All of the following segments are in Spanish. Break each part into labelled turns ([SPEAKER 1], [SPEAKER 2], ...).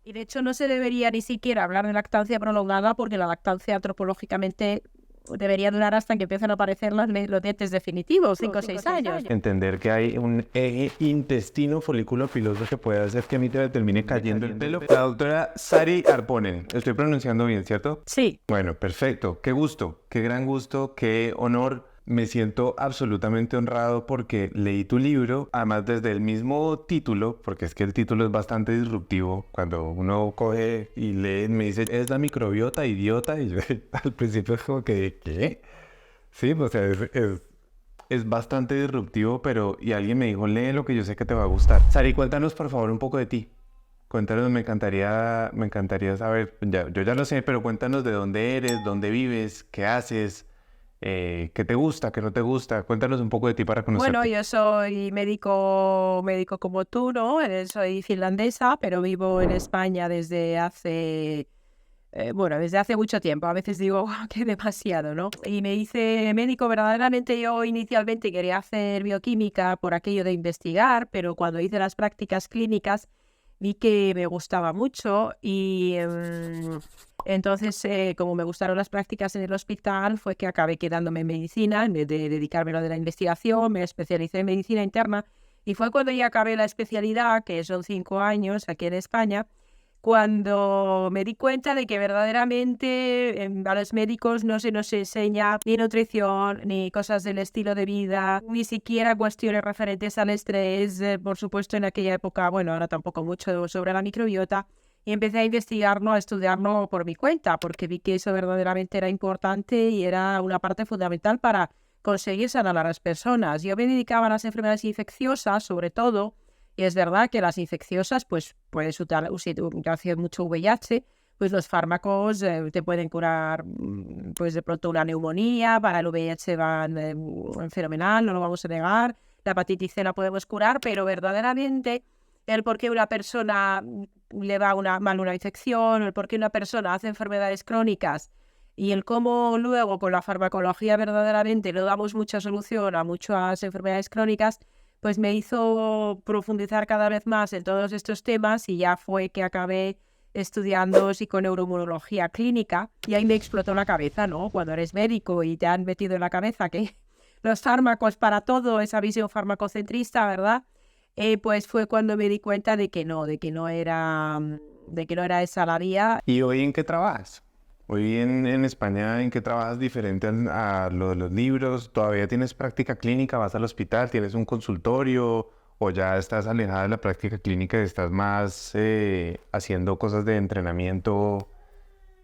[SPEAKER 1] Y de hecho no se debería ni siquiera hablar de lactancia prolongada porque la lactancia antropológicamente debería durar hasta que empiecen a aparecer los dientes definitivos, 5 o 6 años.
[SPEAKER 2] Entender que hay un eje intestino folículo piloso que puede hacer que a mí te termine cayendo el pelo. La doctora Sari Arponen, estoy pronunciando bien, ¿cierto?
[SPEAKER 1] Sí.
[SPEAKER 2] Bueno, perfecto. Qué gusto, qué gran gusto, qué honor. Me siento absolutamente honrado porque leí tu libro, además desde el mismo título, porque es que el título es bastante disruptivo. Cuando uno coge y lee, me dice, es la microbiota, idiota, y yo al principio es como que, ¿qué? Sí, o sea, es bastante disruptivo, pero y alguien me dijo, lee lo que yo sé que te va a gustar. Sari, cuéntanos por favor un poco de ti. Cuéntanos, me encantaría saber, yo ya lo sé, pero cuéntanos de dónde eres, dónde vives, qué haces, qué te gusta, qué no te gusta. Cuéntanos un poco de ti para conocerte.
[SPEAKER 1] Bueno, yo soy médico como tú, ¿no? Soy finlandesa, pero vivo en España desde hace mucho tiempo. A veces digo que demasiado, ¿no? Y me hice médico. Verdaderamente yo inicialmente quería hacer bioquímica por aquello de investigar, pero cuando hice las prácticas clínicas vi que me gustaba mucho y entonces, como me gustaron las prácticas en el hospital, fue que acabé quedándome en medicina en vez de dedicarme a lo de la investigación. Me especialicé en medicina interna y fue cuando ya acabé la especialidad, que son 5 años aquí en España, cuando me di cuenta de que verdaderamente a los médicos no se nos enseña ni nutrición, ni cosas del estilo de vida, ni siquiera cuestiones referentes al estrés. Por supuesto, en aquella época, bueno, ahora tampoco mucho sobre la microbiota, y empecé a investigarlo, a estudiarlo por mi cuenta, porque vi que eso verdaderamente era importante y era una parte fundamental para conseguir sanar a las personas. Yo me dedicaba a las enfermedades infecciosas, sobre todo, y es verdad que las infecciosas, pues puedes hacer mucho VIH, pues los fármacos te pueden curar, pues de pronto una neumonía. Para el VIH van fenomenal, no lo vamos a negar. La hepatitis C la podemos curar, pero verdaderamente el por qué una persona le va mal una infección, el por qué una persona hace enfermedades crónicas y el cómo luego con la farmacología verdaderamente no damos mucha solución a muchas enfermedades crónicas, pues me hizo profundizar cada vez más en todos estos temas y ya fue que acabé estudiando psiconeuroinmunología clínica y ahí me explotó la cabeza, ¿no? Cuando eres médico y te han metido en la cabeza que los fármacos para todo, esa visión farmacocentrista, ¿verdad? Pues fue cuando me di cuenta de que no era esa la vía.
[SPEAKER 2] ¿Y hoy en qué trabajas? Hoy en España, ¿en qué trabajas diferente a lo de los libros? ¿Todavía tienes práctica clínica? ¿Vas al hospital? ¿Tienes un consultorio? ¿O ya estás alejada de la práctica clínica y estás más haciendo cosas de entrenamiento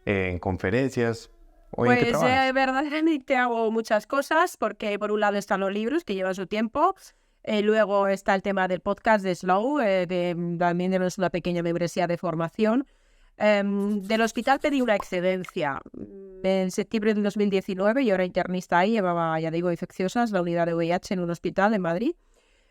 [SPEAKER 2] en conferencias? ¿Hoy en qué
[SPEAKER 1] Pues
[SPEAKER 2] trabajas?
[SPEAKER 1] verdaderamente hago muchas cosas porque por un lado están los libros que llevan su tiempo, luego está el tema del podcast de Slow, también tenemos una pequeña membresía de formación. Del hospital pedí una excedencia en septiembre del 2019. Yo era internista ahí, llevaba, ya digo, infecciosas, la unidad de VIH en un hospital en Madrid.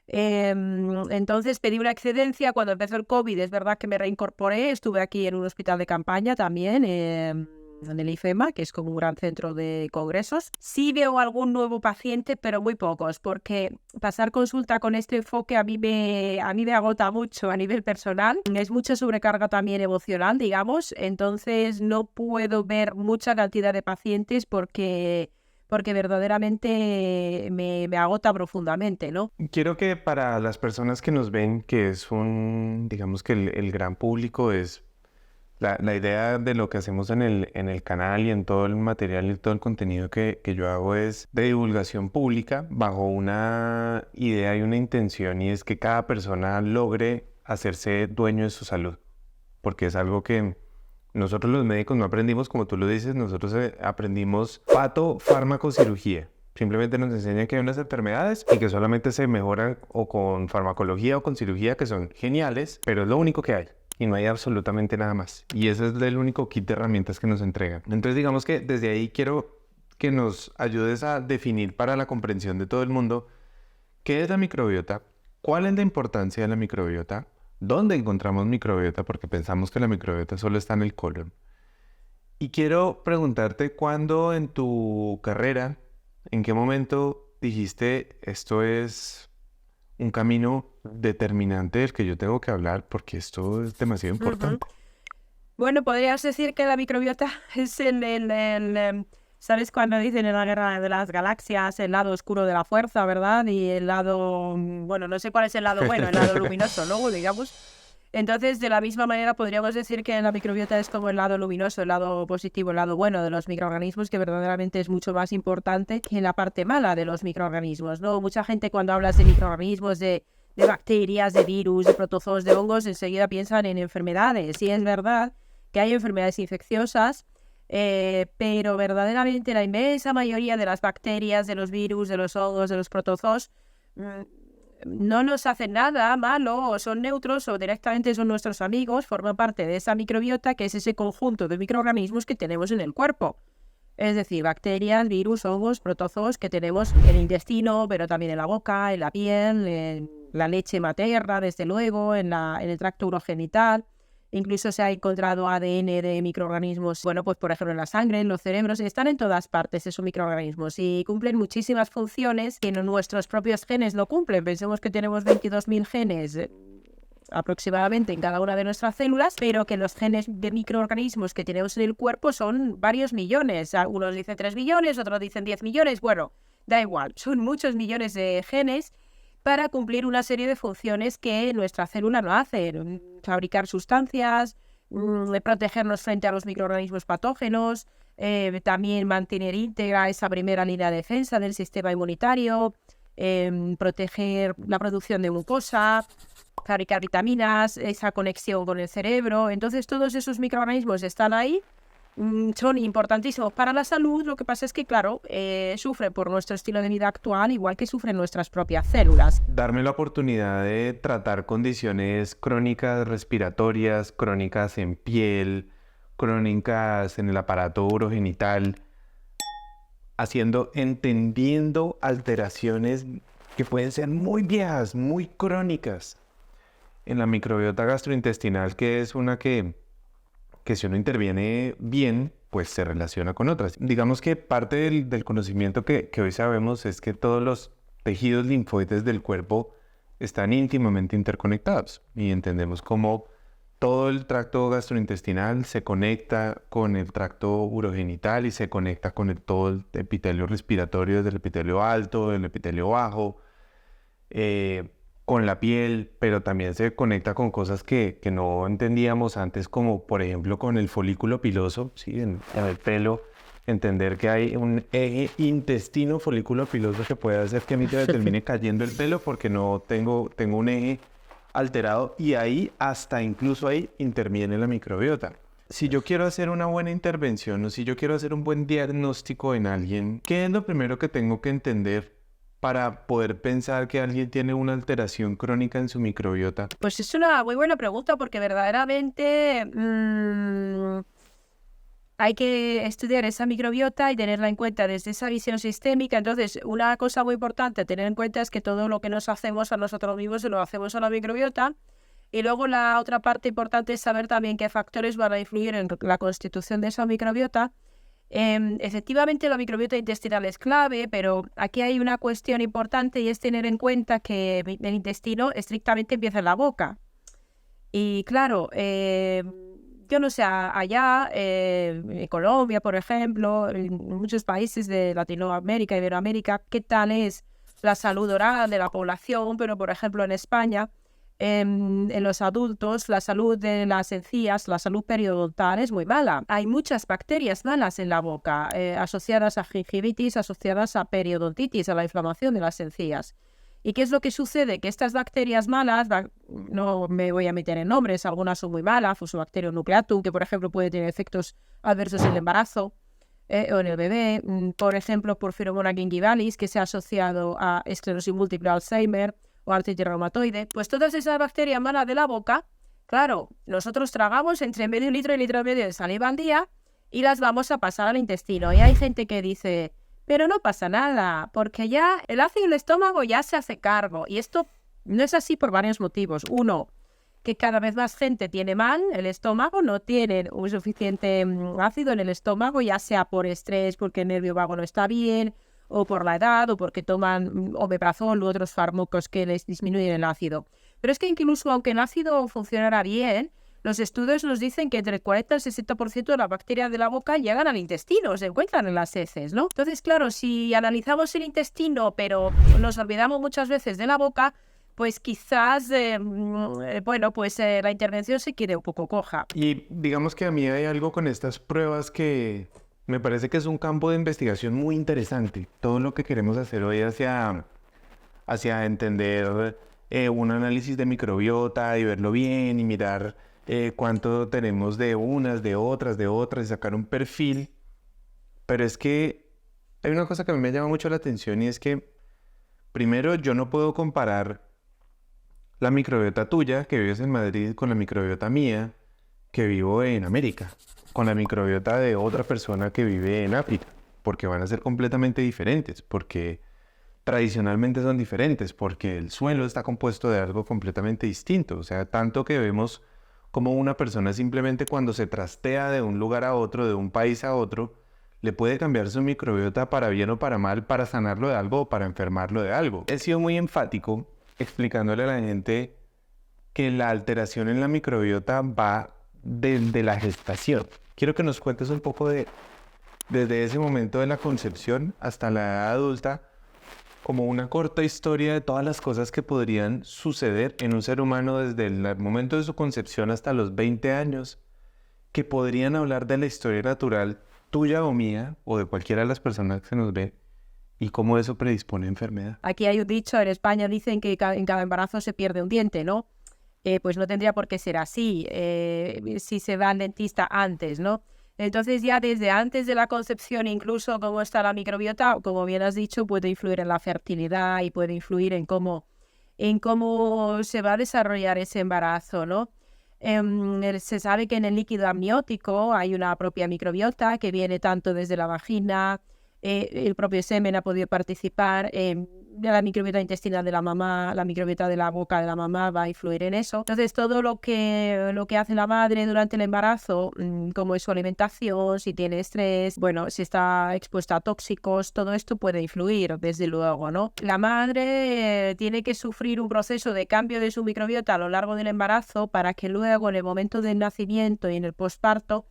[SPEAKER 1] Entonces pedí una excedencia cuando empezó el COVID. Es verdad que me reincorporé, estuve aquí en un hospital de campaña también, en el IFEMA, que es como un gran centro de congresos. Sí veo algún nuevo paciente, pero muy pocos, porque pasar consulta con este enfoque a mí me agota mucho a nivel personal. Es mucha sobrecarga también emocional, digamos, entonces no puedo ver mucha cantidad de pacientes porque verdaderamente me agota profundamente, ¿no?
[SPEAKER 2] Quiero que para las personas que nos ven, que es digamos que el gran público es la idea de lo que hacemos en el canal y en todo el material y todo el contenido que yo hago es de divulgación pública bajo una idea y una intención, y es que cada persona logre hacerse dueño de su salud, porque es algo que nosotros los médicos no aprendimos, como tú lo dices. Nosotros aprendimos pato, fármaco, cirugía. Simplemente nos enseñan que hay unas enfermedades y que solamente se mejoran o con farmacología o con cirugía, que son geniales, pero es lo único que hay. Y no hay absolutamente nada más. Y ese es el único kit de herramientas que nos entregan. Entonces, digamos que desde ahí quiero que nos ayudes a definir para la comprensión de todo el mundo qué es la microbiota, cuál es la importancia de la microbiota, dónde encontramos microbiota, porque pensamos que la microbiota solo está en el colon. Y quiero preguntarte cuándo en tu carrera, en qué momento dijiste esto es un camino determinante del que yo tengo que hablar porque esto es demasiado importante.
[SPEAKER 1] Bueno, podrías decir que la microbiota es ¿sabes cuando dicen en la guerra de las galaxias el lado oscuro de la fuerza, verdad? Y el lado, bueno, no sé cuál es el lado bueno, el lado luminoso, luego digamos. Entonces, de la misma manera, podríamos decir que la microbiota es como el lado luminoso, el lado positivo, el lado bueno de los microorganismos, que verdaderamente es mucho más importante que la parte mala de los microorganismos, ¿no? Mucha gente cuando hablas de microorganismos, de bacterias, de virus, de protozoos, de hongos, enseguida piensan en enfermedades. Y es verdad que hay enfermedades infecciosas, pero verdaderamente la inmensa mayoría de las bacterias, de los virus, de los hongos, de los protozoos, no nos hacen nada malo, o son neutros, o directamente son nuestros amigos, forman parte de esa microbiota, que es ese conjunto de microorganismos que tenemos en el cuerpo. Es decir, bacterias, virus, hongos, protozoos que tenemos en el intestino, pero también en la boca, en la piel, en la leche materna, desde luego, en el tracto urogenital. Incluso se ha encontrado ADN de microorganismos, bueno, pues por ejemplo en la sangre, en los cerebros, están en todas partes esos microorganismos y cumplen muchísimas funciones que nuestros propios genes no cumplen. Pensemos que tenemos 22.000 genes aproximadamente en cada una de nuestras células, pero que los genes de microorganismos que tenemos en el cuerpo son varios millones. Unos dicen 3 millones, otros dicen 10 millones, bueno, da igual, son muchos millones de genes para cumplir una serie de funciones que nuestra célula no hace. Fabricar sustancias, protegernos frente a los microorganismos patógenos, también mantener íntegra esa primera línea de defensa del sistema inmunitario, proteger la producción de glucosa, fabricar vitaminas, esa conexión con el cerebro. Entonces todos esos microorganismos están ahí, son importantísimos para la salud. Lo que pasa es que, claro, sufren por nuestro estilo de vida actual, igual que sufren nuestras propias células.
[SPEAKER 2] Darme la oportunidad de tratar condiciones crónicas respiratorias, crónicas en piel, crónicas en el aparato urogenital, entendiendo alteraciones que pueden ser muy viejas, muy crónicas en la microbiota gastrointestinal, que es una que si uno interviene bien, pues se relaciona con otras. Digamos que parte del conocimiento que hoy sabemos es que todos los tejidos linfoides del cuerpo están íntimamente interconectados y entendemos cómo todo el tracto gastrointestinal se conecta con el tracto urogenital y se conecta con todo el epitelio respiratorio, desde el epitelio alto, el epitelio bajo, con la piel, pero también se conecta con cosas que no entendíamos antes, como por ejemplo con el folículo piloso, ¿sí? En el pelo, entender que hay un eje intestino-folículo piloso que puede hacer que a mí se me termine cayendo el pelo porque no tengo un eje alterado, y ahí, hasta incluso ahí, interviene la microbiota. Si yo quiero hacer una buena intervención o si yo quiero hacer un buen diagnóstico en alguien, ¿qué es lo primero que tengo que entender para poder pensar que alguien tiene una alteración crónica en su microbiota?
[SPEAKER 1] Pues es una muy buena pregunta, porque verdaderamente hay que estudiar esa microbiota y tenerla en cuenta desde esa visión sistémica. Entonces, una cosa muy importante a tener en cuenta es que todo lo que nos hacemos a nosotros mismos se lo hacemos a la microbiota. Y luego la otra parte importante es saber también qué factores van a influir en la constitución de esa microbiota. Efectivamente, la microbiota intestinal es clave, pero aquí hay una cuestión importante, y es tener en cuenta que el intestino estrictamente empieza en la boca. Y claro, yo no sé, allá en Colombia, por ejemplo, en muchos países de Latinoamérica y Iberoamérica, ¿qué tal es la salud oral de la población? Pero, por ejemplo, en España, en los adultos, la salud de las encías, la salud periodontal es muy mala. Hay muchas bacterias malas en la boca, asociadas a gingivitis, asociadas a periodontitis, a la inflamación de las encías. ¿Y qué es lo que sucede? Que estas bacterias malas, no me voy a meter en nombres, algunas son muy malas, Fusobacterium nucleatum, que por ejemplo puede tener efectos adversos en el embarazo o en el bebé, por ejemplo Porphyromonas gingivalis, que se ha asociado a esclerosis múltiple, Alzheimer o artritis reumatoide. Pues todas esas bacterias malas de la boca, claro, nosotros tragamos entre medio litro y litro y medio de saliva al día y las vamos a pasar al intestino. Y hay gente que dice: pero no pasa nada, porque ya el ácido en el estómago ya se hace cargo. Y esto no es así por varios motivos. Uno, que cada vez más gente tiene mal el estómago, no tienen un suficiente ácido en el estómago, ya sea por estrés, porque el nervio vago no está bien, o por la edad, o porque toman omeprazol u otros fármacos que les disminuyen el ácido. Pero es que incluso aunque el ácido funcionara bien, Los estudios nos dicen que entre el 40 y el 60% de las bacterias de la boca llegan al intestino, se encuentran en las heces, ¿no? Entonces, claro, si analizamos el intestino, pero nos olvidamos muchas veces de la boca, pues quizás, la intervención se quede un poco coja.
[SPEAKER 2] Y digamos que a mí hay algo con estas pruebas que me parece que es un campo de investigación muy interesante. Todo lo que queremos hacer hoy hacia entender un análisis de microbiota y verlo bien y mirar cuánto tenemos de unas, de otras, y sacar un perfil. Pero es que hay una cosa que a mí me llama mucho la atención y es que, primero, yo no puedo comparar la microbiota tuya, que vives en Madrid, con la microbiota mía, que vivo en América, con la microbiota de otra persona que vive en África, porque van a ser completamente diferentes, porque tradicionalmente son diferentes, porque el suelo está compuesto de algo completamente distinto. O sea, tanto que vemos como una persona simplemente cuando se trastea de un lugar a otro, de un país a otro, le puede cambiar su microbiota para bien o para mal, para sanarlo de algo o para enfermarlo de algo. He sido muy enfático explicándole a la gente que la alteración en la microbiota va desde la gestación. Quiero que nos cuentes un poco desde ese momento de la concepción hasta la edad adulta, como una corta historia de todas las cosas que podrían suceder en un ser humano desde el momento de su concepción hasta los 20 años, que podrían hablar de la historia natural tuya o mía, o de cualquiera de las personas que nos ven, y cómo eso predispone a enfermedad.
[SPEAKER 1] Aquí hay un dicho, en España dicen que en cada embarazo se pierde un diente, ¿no? Pues no tendría por qué ser así, si se va al dentista antes, ¿no? Entonces ya desde antes de la concepción, incluso cómo está la microbiota, como bien has dicho, puede influir en la fertilidad y puede influir en cómo se va a desarrollar ese embarazo, ¿no? Se sabe que en el líquido amniótico hay una propia microbiota que viene tanto desde la vagina, el propio semen ha podido participar, de la microbiota intestinal de la mamá, la microbiota de la boca de la mamá va a influir en eso. Entonces todo lo que hace la madre durante el embarazo, como es su alimentación, si tiene estrés, bueno, si está expuesta a tóxicos, todo esto puede influir, desde luego, ¿no? La madre tiene que sufrir un proceso de cambio de su microbiota a lo largo del embarazo para que luego en el momento del nacimiento y en el posparto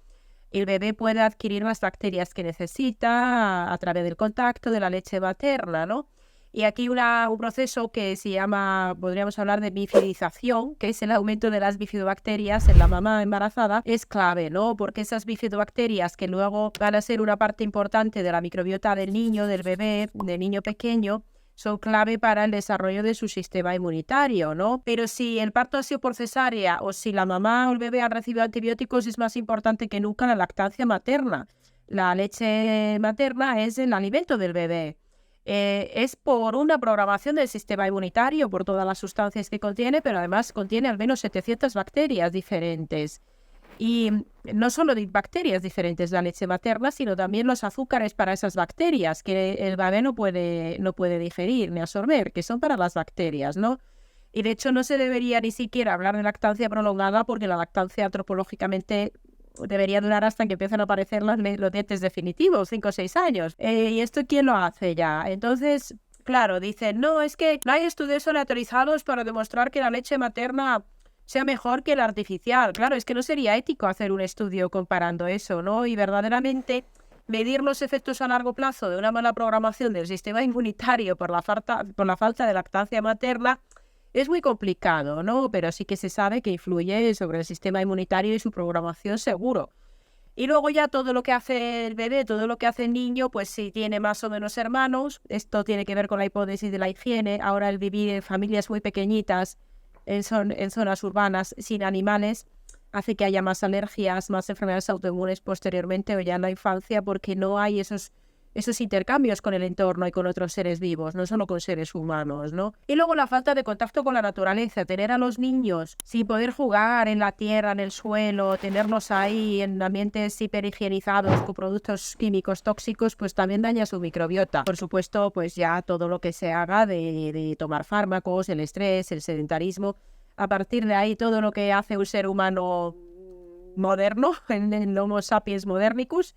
[SPEAKER 1] el bebé puede adquirir las bacterias que necesita a través del contacto de la leche materna, ¿no? Y aquí un proceso que se llama, podríamos hablar de bifidización, que es el aumento de las bifidobacterias en la mamá embarazada, es clave, ¿no? Porque esas bifidobacterias que luego van a ser una parte importante de la microbiota del niño, del bebé, del niño pequeño, son clave para el desarrollo de su sistema inmunitario, ¿no? Pero si el parto ha sido por cesárea o si la mamá o el bebé han recibido antibióticos, es más importante que nunca la lactancia materna. La leche materna es el alimento del bebé. Es por una programación del sistema inmunitario, por todas las sustancias que contiene, pero además contiene al menos 700 bacterias diferentes. Y no solo de bacterias diferentes la leche materna, sino también los azúcares para esas bacterias que el bebé no puede digerir ni absorber, que son para las bacterias, ¿no? Y de hecho no se debería ni siquiera hablar de lactancia prolongada porque la lactancia antropológicamente debería durar hasta que empiecen a aparecer los dientes definitivos, 5 o 6 años. ¿Y esto quién lo hace ya? Entonces, claro, dicen, no, es que no hay estudios aleatorizados para demostrar que la leche materna sea mejor que la artificial. Claro, es que no sería ético hacer un estudio comparando eso, ¿no? Y verdaderamente medir los efectos a largo plazo de una mala programación del sistema inmunitario por la falta de lactancia materna es muy complicado, ¿no? Pero sí que se sabe que influye sobre el sistema inmunitario y su programación seguro. Y luego ya todo lo que hace el bebé, todo lo que hace el niño, pues si tiene más o menos hermanos, esto tiene que ver con la hipótesis de la higiene. Ahora el vivir en familias muy pequeñitas, en zonas urbanas, sin animales, hace que haya más alergias, más enfermedades autoinmunes posteriormente o ya en la infancia, porque no hay esos intercambios con el entorno y con otros seres vivos, no solo con seres humanos, ¿no? Y luego la falta de contacto con la naturaleza, tener a los niños sin poder jugar en la tierra, en el suelo, tenerlos ahí en ambientes hiperhigienizados con productos químicos tóxicos, pues también daña su microbiota. Por supuesto, pues ya todo lo que se haga de tomar fármacos, el estrés, el sedentarismo, a partir de ahí todo lo que hace un ser humano moderno, en el Homo sapiens modernicus,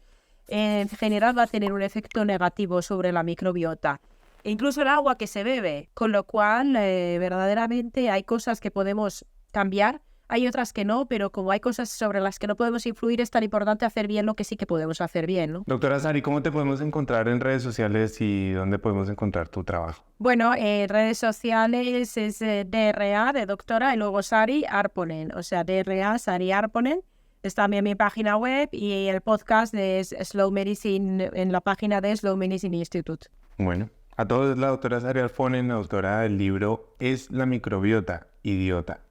[SPEAKER 1] en general va a tener un efecto negativo sobre la microbiota. E incluso el agua que se bebe, con lo cual verdaderamente hay cosas que podemos cambiar hay otras que no, pero como hay cosas sobre las que no podemos influir, es tan importante hacer bien lo que sí que podemos hacer bien, ¿no?
[SPEAKER 2] Doctora Sari, ¿cómo te podemos encontrar en redes sociales y dónde podemos encontrar tu trabajo?
[SPEAKER 1] Bueno, en redes sociales es DRA de doctora y luego Sari Arponen, o sea, DRA Sari Arponen. Es también mi página web y el podcast de Slow Medicine en la página de Slow Medicine Institute.
[SPEAKER 2] Bueno, a todos la doctora Sari Arponen, la autora del libro Es la microbiota idiota,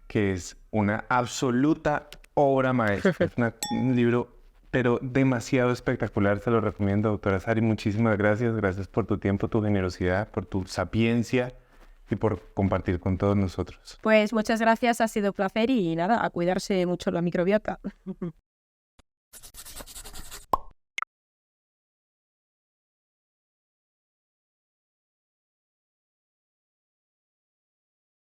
[SPEAKER 2] que es una absoluta obra maestra. Es un libro, pero demasiado espectacular. Se lo recomiendo, doctora Sari. Muchísimas gracias. Gracias por tu tiempo, tu generosidad, por tu sapiencia y por compartir con todos nosotros.
[SPEAKER 1] Pues muchas gracias, ha sido un placer y nada, a cuidarse mucho la microbiota.